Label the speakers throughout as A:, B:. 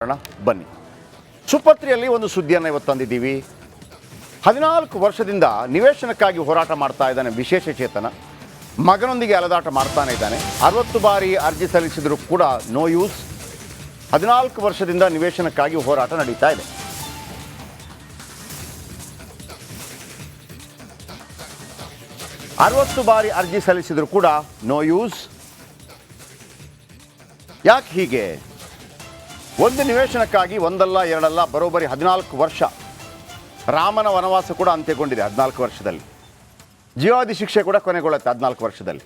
A: ಬನ್ನಿ. ಸುಪತ್ರಿಯಲ್ಲಿ ಒಂದು ಸುದ್ದಿಯನ್ನು ಇವತ್ತು ತಂದಿದ್ದೀವಿ. 14 ವರ್ಷದಿಂದ ನಿವೇಶನಕ್ಕಾಗಿ ಹೋರಾಟ ಮಾಡ್ತಾ ಇದ್ದಾನೆ ವಿಶೇಷ ಚೇತನ. ಮಗನೊಂದಿಗೆ ಅಲೆದಾಟ ಮಾಡ್ತಾನೆ ಇದ್ದಾನೆ. 60 ಬಾರಿ ಅರ್ಜಿ ಸಲ್ಲಿಸಿದರೂ ಕೂಡ ನೋ ಯೂಸ್. 14 ವರ್ಷದಿಂದ ನಿವೇಶನಕ್ಕಾಗಿ ಹೋರಾಟ ನಡೀತಾ ಇದೆ. ಅರವತ್ತು ಬಾರಿ ಅರ್ಜಿ ಸಲ್ಲಿಸಿದರೂ ಕೂಡ ನೋ ಯೂಸ್. ಯಾಕೆ ಹೀಗೆ? ಒಂದು ನಿವೇಶನಕ್ಕಾಗಿ ಒಂದಲ್ಲ ಎರಡಲ್ಲ ಬರೋಬ್ಬರಿ 14 ವರ್ಷ. ರಾಮನ ವನವಾಸ ಕೂಡ ಅಂತ್ಯಗೊಂಡಿದೆ 14 ವರ್ಷದಲ್ಲಿ. ಜೀವಾವಧಿ ಶಿಕ್ಷೆ ಕೂಡ ಕೊನೆಗೊಳ್ಳುತ್ತೆ 14 ವರ್ಷದಲ್ಲಿ.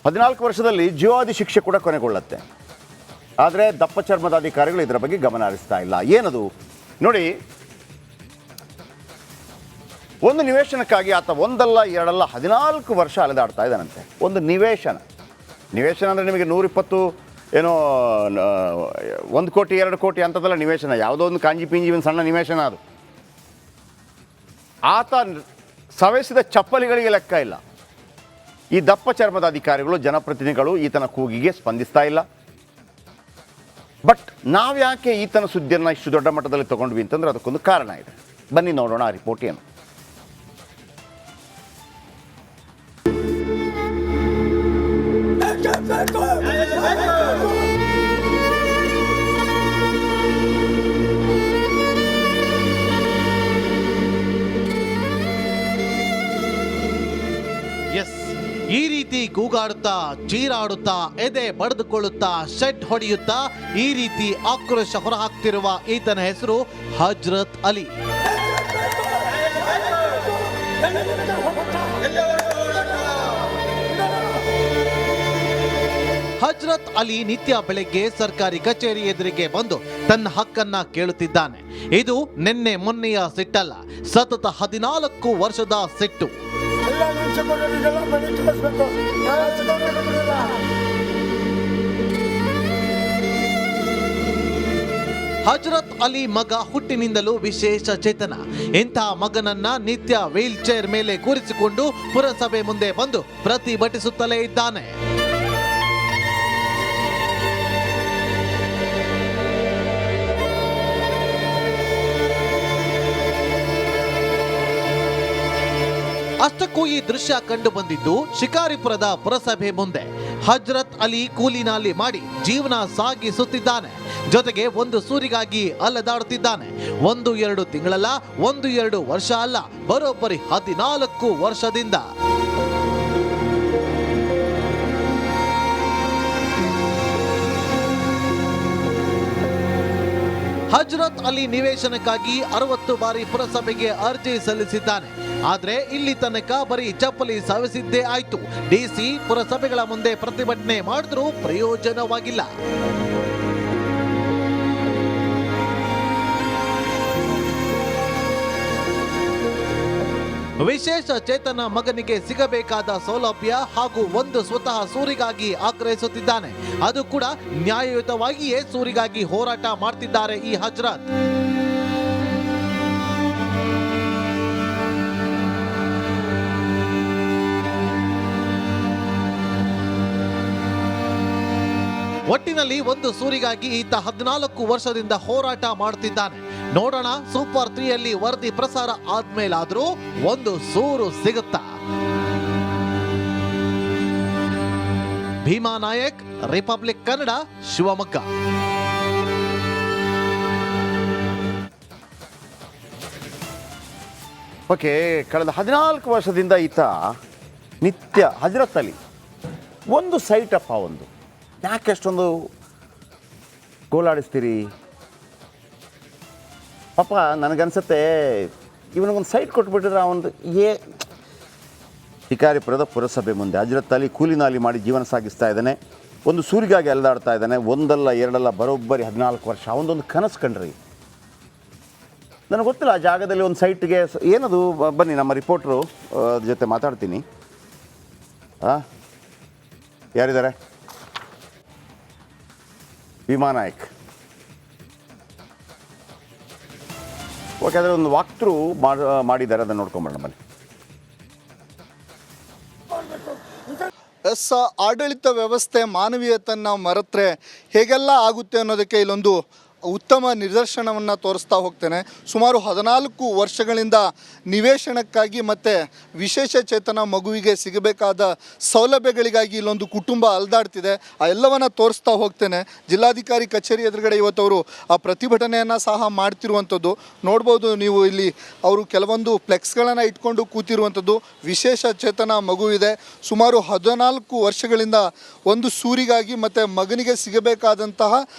A: 14 ವರ್ಷದಲ್ಲಿ ಜೀವಾವಧಿ ಶಿಕ್ಷೆ ಕೂಡ ಕೊನೆಗೊಳ್ಳುತ್ತೆ. ಆದರೆ ದಪ್ಪ ಚರ್ಮದ ಅಧಿಕಾರಿಗಳು ಇದರ ಬಗ್ಗೆ ಗಮನ ಹರಿಸ್ತಾ ಇಲ್ಲ. ಏನದು ನೋಡಿ, ಒಂದು ನಿವೇಶನಕ್ಕಾಗಿ ಆತ ಒಂದಲ್ಲ ಎರಡಲ್ಲ 14 ವರ್ಷ ಅಲೆದಾಡ್ತಾ ಇದ್ದಾನಂತೆ. ಒಂದು ನಿವೇಶನ ಅಂದರೆ ನಿಮಗೆ 120 ಏನೋ 1 ಕೋಟಿ 2 ಕೋಟಿ ಅಂಥದ್ದೆಲ್ಲ ನಿವೇಶನ. ಯಾವುದೋ ಒಂದು ಕಾಂಜಿ ಪಿಂಜಿ ಒಂದು ಸಣ್ಣ ನಿವೇಶನ ಅದು. ಆತ ಸವೆಸಿದ ಚಪ್ಪಲಿಗಳಿಗೆ ಲೆಕ್ಕ ಇಲ್ಲ. ಈ ದಪ್ಪ ಚರ್ಮದ ಅಧಿಕಾರಿಗಳು, ಜನಪ್ರತಿನಿಧಿಗಳು ಈತನ ಕೂಗಿಗೆ ಸ್ಪಂದಿಸ್ತಾ ಇಲ್ಲ. ಬಟ್ ನಾವ್ಯಾಕೆ ಈತನ ಸುದ್ದಿಯನ್ನು ಇಷ್ಟು ದೊಡ್ಡ ಮಟ್ಟದಲ್ಲಿ ತಗೊಂಡ್ವಿ ಅಂತಂದ್ರೆ ಅದಕ್ಕೊಂದು ಕಾರಣ ಇದೆ. ಬನ್ನಿ ನೋಡೋಣ ಆ ರಿಪೋರ್ಟ್ ಏನು.
B: ಈ ರೀತಿ ಕೂಗಾಡುತ್ತಾ, ಚೀರಾಡುತ್ತಾ, ಎದೆ ಬಡಿದುಕೊಳ್ಳುತ್ತಾ, ಶೆಡ್ ಹೊಡೆಯುತ್ತಾ ಈ ರೀತಿ ಆಕ್ರೋಶ ಹೊರಹಾಕ್ತಿರುವ ಈತನ ಹೆಸರು ಹಜ್ರತ್ ಅಲಿ. ಹಜ್ರತ್ ಅಲಿ ನಿತ್ಯ ಬೆಳಗ್ಗೆ ಸರ್ಕಾರಿ ಕಚೇರಿ ಎದುರಿಗೆ ಬಂದು ತನ್ನ ಹಕ್ಕನ್ನ ಕೇಳುತ್ತಿದ್ದಾನೆ. ಇದು ನಿನ್ನೆ ಮೊನ್ನೆಯ ಸಿಟ್ಟಲ್ಲ, ಸತತ 14 ವರ್ಷದ ಸಿಟ್ಟು. ಹಜ್ರತ್ ಅಲಿ ಮಗ ಹುಟ್ಟಿನಿಂದಲೂ ವಿಶೇಷ ಚೇತನ. ಇಂತಹ ಮಗನನ್ನ ನಿತ್ಯ ವೀಲ್ ಚೇರ್ ಮೇಲೆ ಕೂರಿಸಿಕೊಂಡು ಪುರಸಭೆ ಮುಂದೆ ಬಂದು ಪ್ರತಿಭಟಿಸುತ್ತಲೇ ಇದ್ದಾನೆ. ಅಷ್ಟಕ್ಕೂ ಈ ದೃಶ್ಯ ಕಂಡು ಬಂದಿದ್ದು ಶಿಕಾರಿಪುರದ ಪುರಸಭೆ ಮುಂದೆ. ಹಜ್ರತ್ ಅಲಿ ಕೂಲಿನಾಲಿ ಮಾಡಿ ಜೀವನ ಸಾಗಿಸುತ್ತಿದ್ದಾನೆ. ಜೊತೆಗೆ ಒಂದು ಸೂರಿಗಾಗಿ ಅಲೆದಾಡುತ್ತಿದ್ದಾನೆ. 1-2 ತಿಂಗಳಲ್ಲ, 1-2 ವರ್ಷ ಅಲ್ಲ, ಬರೋಬ್ಬರಿ 14 ವರ್ಷದಿಂದ. ಹಜ್ರತ್ ಅಲಿ ನಿವೇಶನಕ್ಕಾಗಿ 60 ಬಾರಿ ಪುರಸಭೆಗೆ ಅರ್ಜಿ ಸಲ್ಲಿಸಿದ್ದಾನೆ. ಆದ್ರೆ ಇಲ್ಲಿ ತನಕ ಬರೀ ಚಪ್ಪಲಿ ಸವೆಸಿದ್ದೇ ಆಯ್ತು. ಡಿಸಿ ಪುರಸಭೆಗಳ ಮುಂದೆ ಪ್ರತಿಭಟನೆ ಮಾಡಿದ್ರೂ ಪ್ರಯೋಜನವಾಗಿಲ್ಲ. ವಿಶೇಷ ಚೇತನ ಮಗನಿಗೆ ಸಿಗಬೇಕಾದ ಸೌಲಭ್ಯ ಹಾಗೂ ಒಂದು ಸ್ವತಃ ಸೂರಿಗಾಗಿ ಆಗ್ರಹಿಸುತ್ತಿದ್ದಾನೆ. ಅದು ಕೂಡ ನ್ಯಾಯಯುತವಾಗಿಯೇ ಸೂರಿಗಾಗಿ ಹೋರಾಟ ಮಾಡ್ತಿದ್ದಾರೆ ಈ ಹಜ್ರತ್. ಒಟ್ಟಿನಲ್ಲಿ ಒಂದು ಸೂರಿಗಾಗಿ ಈತ 14 ವರ್ಷದಿಂದ ಹೋರಾಟ ಮಾಡುತ್ತಿದ್ದಾನೆ. ನೋಡೋಣ ಸೂಪರ್ 3ಯಲ್ಲಿ ವರದಿ ಪ್ರಸಾರ ಆದ್ಮೇಲಾದ್ರೂ ಒಂದು ಸೂರು ಸಿಗುತ್ತಾ? ಭೀಮಾ ನಾಯಕ್, ರಿಪಬ್ಲಿಕ್ ಕನ್ನಡ, ಶಿವಮೊಗ್ಗ.
A: ಓಕೆ, ಕಳೆದ 14 ವರ್ಷದಿಂದ ಈತ ನಿತ್ಯ ಹಜ್ರತ್ ಅಲಿ ಒಂದು ಸೈಟ್ ಅಪ್ಪ, ಒಂದು ಯಾಕೆ ಅಷ್ಟೊಂದು ಗೋಳಾಡಿಸ್ತೀರಿ ಪಾಪ? ನನಗನ್ಸುತ್ತೆ ಇವನಿಗೊಂದು ಸೈಟ್ ಕೊಟ್ಬಿಟ್ಟಿದ್ರೆ ಒಂದು ಶಿಕಾರಿಪುರದ ಪುರಸಭೆ ಮುಂದೆ ಹಜ್ರತ್ ಅಲಿ ಕೂಲಿನಾಲಿ ಮಾಡಿ ಜೀವನ ಸಾಗಿಸ್ತಾ ಇದ್ದಾನೆ. ಒಂದು ಸೂರಿಗಾಗಿ ಅಲೆದಾಡ್ತಾ ಇದ್ದಾನೆ. ಒಂದಲ್ಲ ಎರಡಲ್ಲ ಬರೋಬ್ಬರಿ 14 ವರ್ಷ. ಅವನದೊಂದು ಕನಸು ಕಂಡ್ರಿ. ನನಗೆ ಗೊತ್ತಿಲ್ಲ ಆ ಜಾಗದಲ್ಲಿ ಒಂದು ಸೈಟ್ಗೆ ಏನದು. ಬನ್ನಿ, ನಮ್ಮ ರಿಪೋರ್ಟ್ರು ಜೊತೆ ಮಾತಾಡ್ತೀನಿ. ಯಾರಿದ್ದಾರೆ? ಭೀಮಾ ನಾಯಕ್. ಓಕೆ, ಅದರ ಒಂದು ವಾಕ್ ಥ್ರೂ ಮಾಡಿದ್ದಾರೆ, ಅದನ್ನು ನೋಡ್ಕೊಂಬರೋಣ ಬನ್ನಿ.
C: ಆಡಳಿತ ವ್ಯವಸ್ಥೆ ಮಾನವೀಯತೆಯನ್ನು ಮರೆತರೆ ಹೇಗೆಲ್ಲ ಆಗುತ್ತೆ ಅನ್ನೋದಕ್ಕೆ ಇಲ್ಲೊಂದು ಉತ್ತಮ ನಿದರ್ಶನವನ್ನು ತೋರಿಸ್ತಾ ಹೋಗ್ತೇನೆ. ಸುಮಾರು 14 ವರ್ಷಗಳಿಂದ ನಿವೇಶನಕ್ಕಾಗಿ ಮತ್ತು ವಿಶೇಷ ಚೇತನ ಮಗುವಿಗೆ ಸಿಗಬೇಕಾದ ಸೌಲಭ್ಯಗಳಿಗಾಗಿ ಇಲ್ಲೊಂದು ಕುಟುಂಬ ಅಲ್ದಾಡ್ತಿದೆ. ಆ ಎಲ್ಲವನ್ನು ತೋರಿಸ್ತಾ ಹೋಗ್ತೇನೆ. ಜಿಲ್ಲಾಧಿಕಾರಿ ಕಚೇರಿ ಎದುರುಗಡೆ ಇವತ್ತವರು ಆ ಪ್ರತಿಭಟನೆಯನ್ನು ಸಹ ಮಾಡ್ತಿರುವಂಥದ್ದು ನೋಡ್ಬೋದು ನೀವು. ಇಲ್ಲಿ ಅವರು ಕೆಲವೊಂದು ಫ್ಲೆಕ್ಸ್ಗಳನ್ನು ಇಟ್ಕೊಂಡು ಕೂತಿರುವಂಥದ್ದು. ವಿಶೇಷ ಚೇತನ ಮಗುವಿದೆ. ಸುಮಾರು 14 ವರ್ಷಗಳಿಂದ ಒಂದು ಸೂರಿಗಾಗಿ ಮತ್ತು ಮಗನಿಗೆ ಸಿಗಬೇಕಾದಂತಹ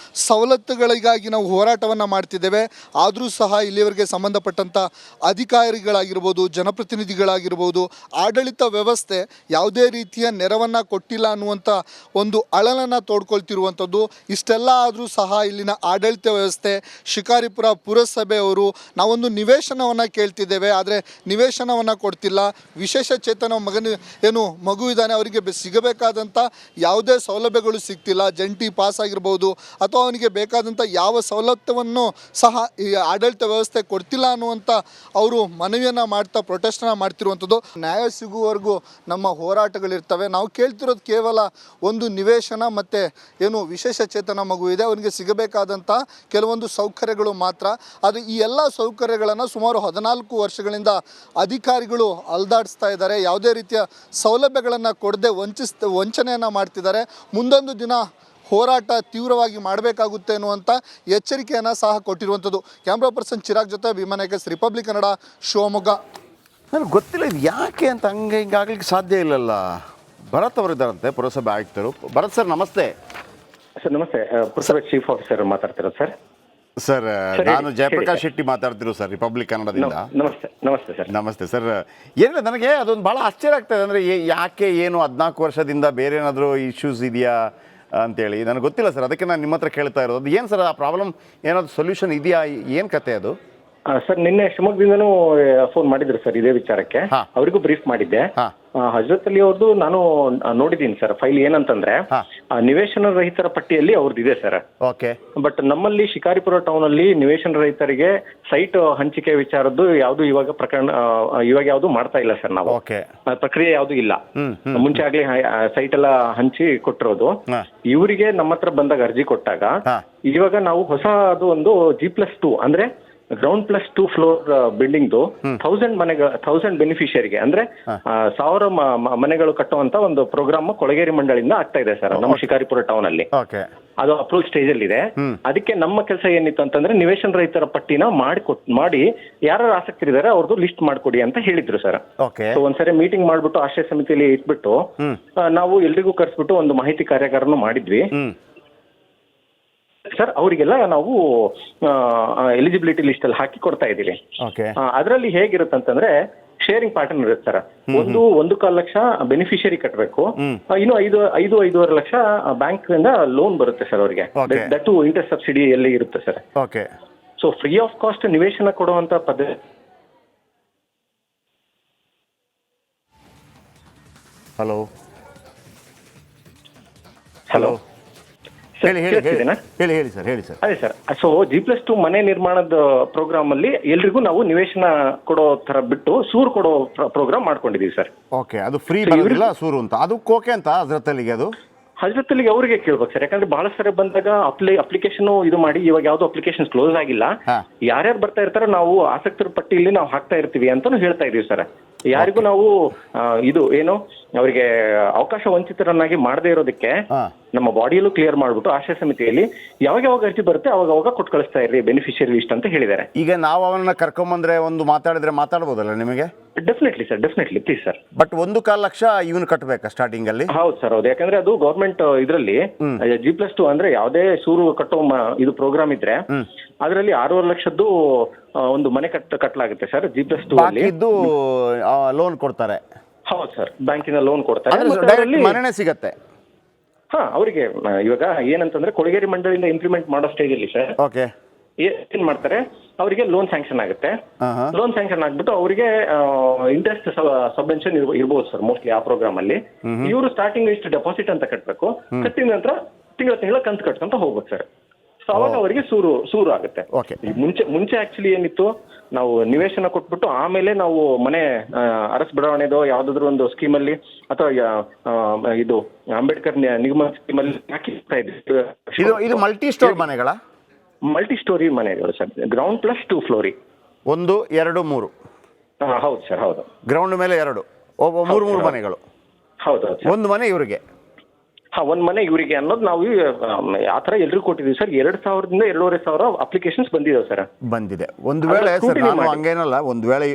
C: ಸವಲತ್ತುಗಳಿಗಾಗಿ ನಾವು ಹೋರಾಟವನ್ನು ಮಾಡ್ತಿದ್ದೇವೆ. ಆದರೂ ಸಹ ಇಲ್ಲಿವರೆಗೆ ಸಂಬಂಧಪಟ್ಟಂಥ ಅಧಿಕಾರಿಗಳಾಗಿರ್ಬೋದು, ಜನಪ್ರತಿನಿಧಿಗಳಾಗಿರ್ಬೋದು, ಆಡಳಿತ ವ್ಯವಸ್ಥೆ ಯಾವುದೇ ರೀತಿಯ ನೆರವನ್ನು ಕೊಟ್ಟಿಲ್ಲ ಅನ್ನುವಂಥ ಒಂದು ಅಳಲನ್ನು ತೋಡ್ಕೊಳ್ತಿರುವಂಥದ್ದು. ಇಷ್ಟೆಲ್ಲ ಆದರೂ ಸಹ ಇಲ್ಲಿನ ಆಡಳಿತ ವ್ಯವಸ್ಥೆ, ಶಿಕಾರಿಪುರ ಪುರಸಭೆಯವರು ನಾವೊಂದು ನಿವೇಶನವನ್ನು ಕೇಳ್ತಿದ್ದೇವೆ, ಆದರೆ ನಿವೇಶನವನ್ನು ಕೊಡ್ತಿಲ್ಲ. ವಿಶೇಷ ಚೇತನ ಮಗು ಇದ್ದಾನೆ, ಅವರಿಗೆ ಸಿಗಬೇಕಾದಂಥ ಯಾವುದೇ ಸೌಲಭ್ಯಗಳು ಸಿಗ್ತಿಲ್ಲ. ಜಂಟಿ ಪಾಸ್ ಆಗಿರ್ಬೋದು ಅಥವಾ ಅವನಿಗೆ ಬೇಕಾದಂಥ ಯಾವ ಸವಲತ್ತನ್ನು ಸಹ ಈ ಆಡಳಿತ ವ್ಯವಸ್ಥೆ ಕೊಡ್ತಿಲ್ಲ ಅನ್ನುವಂಥ ಅವರು ಮನವಿಯನ್ನು ಮಾಡ್ತಾ ಪ್ರೊಟೆಸ್ಟನ್ನು ಮಾಡ್ತಿರುವಂಥದ್ದು. ನ್ಯಾಯ ಸಿಗುವವರೆಗೂ ನಮ್ಮ ಹೋರಾಟಗಳಿರ್ತವೆ. ನಾವು ಕೇಳ್ತಿರೋದು ಕೇವಲ ಒಂದು ನಿವೇಶನ ಮತ್ತು ಏನು ವಿಶೇಷ ಚೇತನ ಮಗು ಇದೆ, ಅವನಿಗೆ ಸಿಗಬೇಕಾದಂಥ ಕೆಲವೊಂದು ಸೌಕರ್ಯಗಳು ಮಾತ್ರ. ಅದು ಈ ಎಲ್ಲ ಸೌಕರ್ಯಗಳನ್ನು ಸುಮಾರು 14 ವರ್ಷಗಳಿಂದ ಅಧಿಕಾರಿಗಳು ಅಲ್ದಾಡಿಸ್ತಾ ಇದ್ದಾರೆ. ಯಾವುದೇ ರೀತಿಯ ಸೌಲಭ್ಯಗಳನ್ನು ಕೊಡದೆ ವಂಚನೆಯನ್ನು ಮಾಡ್ತಿದ್ದಾರೆ. ಮುಂದೊಂದು ದಿನ ಹೋರಾಟ ತೀವ್ರವಾಗಿ ಮಾಡಬೇಕಾಗುತ್ತೆ ಅನ್ನುವಂಥ ಎಚ್ಚರಿಕೆಯನ್ನು ಸಹ ಕೊಟ್ಟಿರುವಂಥದ್ದು. ಕ್ಯಾಮ್ರಾ ಪರ್ಸನ್ ಚಿರಾಗ್ ಜೊತೆ ಭೀಮನಾಯಕಸ್, ರಿಪಬ್ಲಿಕ್ ಕನ್ನಡ, ಶಿವಮೊಗ್ಗ.
A: ನನಗೆ ಗೊತ್ತಿಲ್ಲ ಇದು ಯಾಕೆ ಅಂತ ಹಿಂಗಾಗ್ಲಿಕ್ಕೆ ಸಾಧ್ಯ ಇಲ್ಲಲ್ಲ. ಭರತ್ ಅವರಿದ್ದಾರಂತೆ, ಪುರಸಭೆ ಆಯುಕ್ತರು. ಭರತ್ ಸರ್ ನಮಸ್ತೆ.
D: ಸರ್ ನಮಸ್ತೆ, ಪುರಸಭೆ ಚೀಫ್ ಆಫೀಸರ್ ಮಾತಾಡ್ತಿರೋದು ಸರ್.
A: ಸರ್ ನಾನು ಜಯಪ್ರಕಾಶ್ ಶೆಟ್ಟಿ ಮಾತಾಡ್ತಿರೋ ಸರ್, ರಿಪಬ್ಲಿಕ್ ಕನ್ನಡದಿಂದ.
D: ನಮಸ್ತೆ. ನಮಸ್ತೆ ಸರ್.
A: ನಮಸ್ತೆ ಸರ್. ಏನಿಲ್ಲ, ನನಗೆ ಅದೊಂದು ಭಾಳ ಆಶ್ಚರ್ಯ ಆಗ್ತಾಯಿದೆ. ಅಂದರೆ ಯಾಕೆ, ಏನು 14 ವರ್ಷದಿಂದ ಬೇರೆ ಏನಾದರೂ ಇಶ್ಯೂಸ್ ಇದೆಯಾ ಅಂತೇಳಿ ನನಗೆ ಗೊತ್ತಿಲ್ಲ ಸರ್. ಅದಕ್ಕೆ ನಾನು ನಿಮ್ಮ ಹತ್ರ ಕೇಳ್ತಾ ಇರೋದು. ಏನು ಸರ್ ಆ ಪ್ರಾಬ್ಲಮ್, ಏನಾದರೂ ಸೊಲ್ಯೂಷನ್ ಇದೆಯಾ, ಏನು ಕತೆ ಅದು?
D: ಸರ್ ನಿನ್ನೆ ಶಿವಮೊಗ್ಗದಿಂದನೂ ಫೋನ್ ಮಾಡಿದ್ರು ಸರ್ ಇದೇ ವಿಚಾರಕ್ಕೆ. ಅವರಿಗೂ ಬ್ರೀಫ್ ಮಾಡಿದ್ದೆ. ಹಜರತ್ ಅಲಿ ಅವ್ರದ್ದು ನಾನು ನೋಡಿದ್ದೀನಿ ಸರ್ ಫೈಲ್. ಏನಂತಂದ್ರೆ ನಿವೇಶನ ರಹಿತರ ಪಟ್ಟಿಯಲ್ಲಿ ಅವ್ರದ್ದು ಇದೆ ಸರ್.
A: ಓಕೆ.
D: ಬಟ್ ನಮ್ಮಲ್ಲಿ ಶಿಕಾರಿಪುರ ಟೌನ್ ಅಲ್ಲಿ ನಿವೇಶನ ರಹಿತರಿಗೆ ಸೈಟ್ ಹಂಚಿಕೆ ವಿಚಾರದ್ದು ಯಾವುದು ಇವಾಗ ಯಾವುದು ಮಾಡ್ತಾ ಇಲ್ಲ ಸರ್. ನಾವು ಪ್ರಕ್ರಿಯೆ ಯಾವುದು ಇಲ್ಲ. ಮುಂಚೆ ಆಗ್ಲಿ ಸೈಟ್ ಎಲ್ಲ ಹಂಚಿ ಕೊಟ್ಟಿರೋದು. ಇವರಿಗೆ ನಮ್ಮ ಹತ್ರ ಬಂದಾಗ ಅರ್ಜಿ ಕೊಟ್ಟಾಗ ಇವಾಗ ನಾವು ಹೊಸ ಅದು ಒಂದು G+2 ಅಂದ್ರೆ ಗ್ರೌಂಡ್ +2 ಫ್ಲೋರ್ ಬಿಲ್ಡಿಂಗ್ದು 1000 ಬೆನಿಫಿಷಿಯರಿಗೆ ಅಂದ್ರೆ 1000 ಮನೆಗಳು ಕಟ್ಟುವಂತ ಒಂದು ಪ್ರೋಗ್ರಾಮ್ ಕೊಳಗೇರಿ ಮಂಡಳಿಯಿಂದ ಆಗ್ತಾ ಇದೆ ಸರ್ ನಮ್ಮ ಶಿಕಾರಿಪುರ ಟೌನ್ ಅಲ್ಲಿ. ಅದು ಅಪ್ರೂವಲ್ ಸ್ಟೇಜ್ ಅಲ್ಲಿ ಇದೆ. ಅದಕ್ಕೆ ನಮ್ಮ ಕೆಲಸ ಏನಿತ್ತು ಅಂತಂದ್ರೆ ನಿವೇಶನ ರಹಿತರ ಪಟ್ಟಿನ ಮಾಡಿ ಯಾರು ಆಸಕ್ತಿ ಇದ್ದಾರೆ ಅವ್ರದ್ದು ಲಿಸ್ಟ್ ಮಾಡ್ಕೊಡಿ ಅಂತ ಹೇಳಿದ್ರು ಸರ್. ಸೊ ಒಂದ್ಸರಿ ಮೀಟಿಂಗ್ ಮಾಡ್ಬಿಟ್ಟು ಆಶ್ರಯ ಸಮಿತಿಯಲ್ಲಿ ಇಟ್ಬಿಟ್ಟು ನಾವು ಎಲ್ರಿಗೂ ಕರ್ಸ್ಬಿಟ್ಟು ಒಂದು ಮಾಹಿತಿ ಕಾರ್ಯಾಗಾರನು ಮಾಡಿದ್ವಿ ಸರ್. ಅವರಿಗೆಲ್ಲ ನಾವು ಎಲಿಜಿಬಿಲಿಟಿ ಲಿಸ್ಟ್ ಅಲ್ಲಿ ಹಾಕಿ ಕೊಡ್ತಾ ಇದ್ದೀವಿ. ಅದರಲ್ಲಿ ಹೇಗಿರುತ್ತಂತಂದ್ರೆ ಶೇರಿಂಗ್ ಪ್ಯಾಟರ್ನ್ ಇರುತ್ತೆ ಸರ್. 1.25 ಲಕ್ಷ ಬೆನಿಫಿಷಿಯರಿ ಕಟ್ಟಬೇಕು, ಇನ್ನು 5.5 ಲಕ್ಷ ಬ್ಯಾಂಕ್ ಇಂದ ಲೋನ್ ಬರುತ್ತೆ ಸರ್ ಅವರಿಗೆ. ದಟ್ ಇಂಟ್ರೆಸ್ಟ್ ಸಬ್ಸಿಡಿ ಎಲ್ಲಿ ಇರುತ್ತೆ sir. So free of cost ನಿವೇಶನ ಕೊಡುವಂತ ಪದ್ಧತಿ.
A: ಹಲೋ
D: ಹೇಳಿ
A: ಸರ್, ಹೇಳಿ ಸರ್.
D: ಅದೇ ಸರ್, ಸೊ G+2 ಮನೆ ನಿರ್ಮಾಣದ ಪ್ರೋಗ್ರಾಮ್ ಅಲ್ಲಿ ಎಲ್ರಿಗೂ ನಾವು ನಿವೇಶನ ಕೊಡೋ ತರ ಬಿಟ್ಟು ಸೂರು ಕೊಡೋ ಪ್ರೋಗ್ರಾಮ್ ಮಾಡ್ಕೊಂಡಿದೀವಿ ಸರ್.
A: ಓಕೆ, ಅದು ಫ್ರೀ ಬರೋದಿಲ್ಲ ಸೂರು ಅಂತ. ಅದು ಓಕೆ ಅಂತ ಹಜರತ್ ಅಲಿಗೆ, ಅದು
D: ಹಜರತ್ ಅಲಿಗೆ ಅವರಿಗೆ ಕೇಳ್ಬೇಕು ಸರ್. ಯಾಕಂದ್ರೆ ಬಹಳ ಸರಿ ಬಂದಾಗ ಅಪ್ಲಿಕೇಶನ್ ಇದು ಮಾಡಿ ಇವಾಗ ಯಾವ್ದು ಅಪ್ಲಿಕೇಶನ್ ಕ್ಲೋಸ್ ಆಗಿಲ್ಲ. ಯಾರ್ಯಾರು ಬರ್ತಾ ಇರ್ತಾರೋ ನಾವು ಆಸಕ್ತರ ಪಟ್ಟಿಯಲ್ಲಿ ನಾವು ಹಾಕ್ತಾ ಇರ್ತೀವಿ ಅಂತಾನು ಹೇಳ್ತಾ ಇದೀವಿ ಸರ್. ಯಾರಿಗೂ ನಾವು ಇದು ಏನು ಅವರಿಗೆ ಅವಕಾಶ ವಂಚಿತರನ್ನಾಗಿ ಮಾಡದೇ ಇರೋದಕ್ಕೆ ನಮ್ಮ ಬಾಡಿಯಲ್ಲೂ ಕ್ಲಿಯರ್ ಮಾಡ್ಬಿಟ್ಟು ಆಶ್ರಯ ಸಮಿತಿಯಲ್ಲಿ ಯಾವಾಗ ಅರ್ಜಿ ಬರುತ್ತೆ ಅವಾಗ ಕೊಟ್ಟು ಕಳಿಸ್ತಾ ಇರ್ರಿ ಬೆನಿಫಿಷಿಯರಿ ಲಿಸ್ಟ್ ಅಂತ ಹೇಳಿದ್ದಾರೆ.
A: ಈಗ ನಾವು ಅವನ್ನ ಕರ್ಕೊಂಬಂದ್ರೆ ಒಂದು ಮಾತಾಡ್ಬೋದಲ್ಲ ನಿಮಗೆ?
D: Definitely sir, definitely please sir.
A: But 1.25 lakh ಇವನು ಕಟ್ಟಬೇಕಾ ಸ್ಟಾರ್ಟಿಂಗ್ ಅಲ್ಲಿ?
D: ಹೌದು ಸರ್, ಹೌದು. ಯಾಕಂದ್ರೆ ಅದು ಗೌರ್ಮೆಂಟ್ ಇದರಲ್ಲಿ G+2 ಅಂದ್ರೆ ಯಾವುದೇ ಸೂರು ಕಟ್ಟೋ ಇದು ಪ್ರೋಗ್ರಾಮ್ ಇದ್ರೆ ಅದರಲ್ಲಿ 6.5 ಲಕ್ಷದ್ದು ಒಂದು ಮನೆ ಕಟ್ಟಲಾಗುತ್ತೆ ಸರ್. G+2 ಅಲ್ಲಿ
A: ಲೋನ್ ಕೊಡ್ತಾರೆ.
D: ಹೌದು ಸರ್, ಬ್ಯಾಂಕಿನ ಲೋನ್ ಕೊಡ್ತಾರೆ,
A: ಮನೆನೇ ಸಿಗತ್ತೆ.
D: ಅವರಿಗೆ ಇವಾಗ ಏನಂತಂದ್ರೆ ಕೊಳಗೇರಿ ಮಂಡಳಿಯಿಂದ ಇಂಪ್ಲಿಮೆಂಟ್ ಮಾಡೋ ಸ್ಟೇಜ್ ಅಲ್ಲಿ ಸರ್ ಏನ್ ಮಾಡ್ತಾರೆ, ಅವರಿಗೆ ಲೋನ್ ಸ್ಯಾಂಕ್ಷನ್ ಆಗುತ್ತೆ. ಲೋನ್ ಸ್ಯಾಂಕ್ಷನ್ ಆಗ್ಬಿಟ್ಟು ಅವರಿಗೆ ಇಂಟ್ರೆಸ್ಟ್ ಸಬ್ವೆನ್ಷನ್ ಇರ್ಬೋದು ಸರ್ ಮೋಸ್ಟ್ಲಿ ಆ ಪ್ರೋಗ್ರಾಮ್ ಅಲ್ಲಿ. ಇವರು ಸ್ಟಾರ್ಟಿಂಗ್ ಇಷ್ಟು ಡೆಪಾಸಿಟ್ ಅಂತ ಕಟ್ಟಬೇಕು, ಕಟ್ಟಿದ ನಂತರ ತಿಂಗಳ ಕಂತು ಕಟ್ಕೊಂತ ಹೋಗ್ಬೇಕು ಸರ್. ಸೊ ಅವಾಗ ಅವರಿಗೆ ಸೂರು ಆಗುತ್ತೆ.
A: Okay.
D: ಮುಂಚೆ ಆಕ್ಚುಲಿ ಏನಿತ್ತು, ನಾವು ನಿವೇಶನ ಕೊಟ್ಬಿಟ್ಟು ಆಮೇಲೆ ನಾವು ಮನೆ ಅರಸ್ ಬಡಾವಣೆದೋ ಯಾವ್ದಾದ್ರು ಒಂದು ಸ್ಕೀಮಲ್ಲಿ ಅಥವಾ ಇದು ಅಂಬೇಡ್ಕರ್ ನಿಗಮ ಸ್ಕೀಮಲ್ಲಿ ಹಾಕಿಸ್ತಾ ಇದ್ವಿ.
A: ಇದು ಮಲ್ಟಿ ಸ್ಟೋರ್ ಮನೆಗಳ
D: ಮಲ್ಟಿ ಸ್ಟೋರಿ ಮನೆಗಳು ಸರ್, ಗ್ರೌಂಡ್ ಪ್ಲಸ್ 2 ಫ್ಲೋರಿ.
A: 1, 2, 3.
D: ಹೌದು ಸರ್, ಹೌದು.
A: ಗ್ರೌಂಡ್ ಮೇಲೆ 2, 3 ಮನೆಗಳು.
D: ಹೌದು.
A: ಒಂದು ಮನೆ ಇವರಿಗೆ.
D: ಒಂದ್ ಮನೆ ಇವರಿಗೆ ಅನ್ನೋದು ನಾವು ಆ ಥರ ಎಲ್ರಿಗೂ ಕೊಟ್ಟಿದ್ದೀವಿ ಸರ್. 2,000ದಿಂದ 2,500 ಅಪ್ಲಿಕೇಶನ್ಸ್ ಬಂದಿದ್ದಾವೆ ಸರ್.
A: ಬಂದಿದೆ. ಒಂದು ವೇಳೆ ಸರ್, ನಾನು ಹಂಗೇನಲ್ಲ, ಒಂದು ವೇಳೆ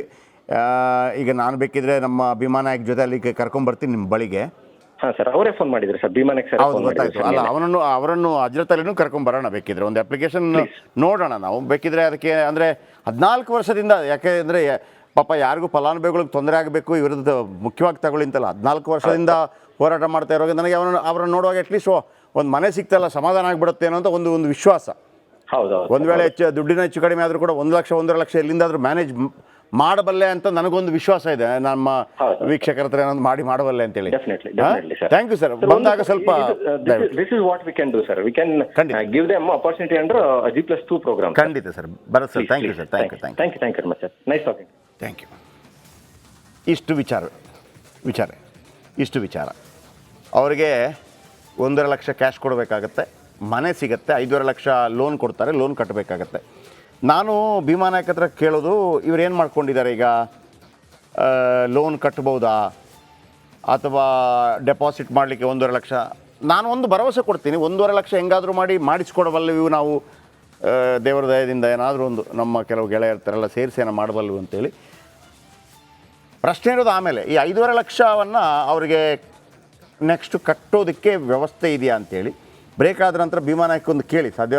A: ಈಗ ನಾನು ಬೇಕಿದ್ರೆ ನಮ್ಮ ಭೀಮಾನಾಯಕ್ ಜೊತೆ ಅಲ್ಲಿ ಕರ್ಕೊಂಡ್ಬರ್ತೀನಿ ನಿಮ್ಮ ಬಳಿಗೆ.
D: ಹಾಂ ಸರ್, ಅವರೇ ಫೋನ್ ಮಾಡಿದ್ರು ಸರ್, ಭೀಮಾನಾಯಕ್ ಸರ್.
A: ಹೌದು, ಗೊತ್ತಾಯ್ತು. ಅಲ್ಲ, ಅವರನ್ನು ಹಜ್ರತ್ ಅಲಿನೂ ಕರ್ಕೊಂಬರೋಣ ಬೇಕಿದ್ರೆ, ಒಂದು ಅಪ್ಲಿಕೇಶನ್ ನೋಡೋಣ ನಾವು ಬೇಕಿದ್ರೆ. ಅದಕ್ಕೆ ಅಂದರೆ 14 ವರ್ಷದಿಂದ, ಯಾಕೆ ಅಂದರೆ ಪಾಪ ಯಾರಿಗೂ ಫಲಾನುಭವಿಗಳಿಗೆ ತೊಂದರೆ ಆಗಬೇಕು, ಇವ್ರದ್ದು ಮುಖ್ಯವಾಗಿ ತಗೊಳ್ಳಿ ಅಂತಲ್ಲ, 14 ವರ್ಷದಿಂದ ಹೋರಾಟ ಮಾಡ್ತಾ ಇರೋವಾಗ ನನಗೆ ಅವರನ್ನು ನೋಡುವಾಗ ಅಟ್ಲೀಸ್ಟ್ ಒಂದು ಮನೆ ಸಿಗ್ತಲ್ಲ, ಸಮಾಧಾನ ಆಗಿಬಿಡುತ್ತೆ ಅನ್ನೋ ಒಂದು ವಿಶ್ವಾಸ.
D: ಹೌದು.
A: ಒಂದು ವೇಳೆ ದುಡ್ಡಿನ ಹೆಚ್ಚು ಕಡಿಮೆ ಆದರೂ ಕೂಡ 1 ಲಕ್ಷ 1.5 ಲಕ್ಷ ಎಲ್ಲಿಂದಾದರೂ ಮ್ಯಾನೇಜ್ ಮಾಡಬಲ್ಲೆ ಅಂತ ನನಗೊಂದು ವಿಶ್ವಾಸ ಇದೆ. ನಮ್ಮ ವೀಕ್ಷಕರ ಹತ್ರ ಏನೊಂದು ಮಾಡಬಲ್ಲೆ ಅಂತೇಳಿ. Thank you sir. ಬಂದಾಗ ಸ್ವಲ್ಪ
D: this is what we can do sir. We can give them opportunity under G+2 program.
A: ಖಂಡಿತ ಸರ್, ಬರುತ್ತೆ sir. Thank you sir. Thank you very much sir. Nice talking. Thank you. ಇಷ್ಟು ವಿಚಾರ ಅವರಿಗೆ 1.5 lakh cash ಕೊಡಬೇಕಾಗತ್ತೆ, ಮನೆ ಸಿಗುತ್ತೆ, 5.5 ಲಕ್ಷ ಲೋನ್ ಕೊಡ್ತಾರೆ, loan ಕಟ್ಟಬೇಕಾಗತ್ತೆ. ನಾನು ಭೀಮಾನಾಯಕ್ ಹತ್ರ ಕೇಳೋದು, ಇವರೇನು ಮಾಡ್ಕೊಂಡಿದ್ದಾರೆ ಈಗ, ಲೋನ್ ಕಟ್ಬೋದಾ ಅಥವಾ ಡೆಪಾಸಿಟ್ ಮಾಡಲಿಕ್ಕೆ 1.5 ಲಕ್ಷ. ನಾನು ಒಂದು ಭರವಸೆ ಕೊಡ್ತೀನಿ, 1.5 ಲಕ್ಷ ಹೆಂಗಾದರೂ ಮಾಡಿಸ್ಕೊಡಬಲ್ಲವು ನಾವು, ದೇವರ ದಯದಿಂದ ಏನಾದರೂ ಒಂದು ನಮ್ಮ ಕೆಲವು ಗೆಳೆಯರ್ತಾರೆಲ್ಲ ಸೇರಿಸಿ ಏನೋ ಮಾಡಬಲ್ಲವು ಅಂತೇಳಿ. ಪ್ರಶ್ನೆ ಇರೋದು ಆಮೇಲೆ ಈ 5.5 ಲಕ್ಷವನ್ನು ಅವರಿಗೆ ನೆಕ್ಸ್ಟ್ ಕಟ್ಟೋದಕ್ಕೆ ವ್ಯವಸ್ಥೆ ಇದೆಯಾ ಅಂತೇಳಿ. ಬ್ರೇಕ್ ಆದ ನಂತರ ಭೀಮಾನಾಯಕ್ ಒಂದು ಕೇಳಿ, ಸಾಧ್ಯ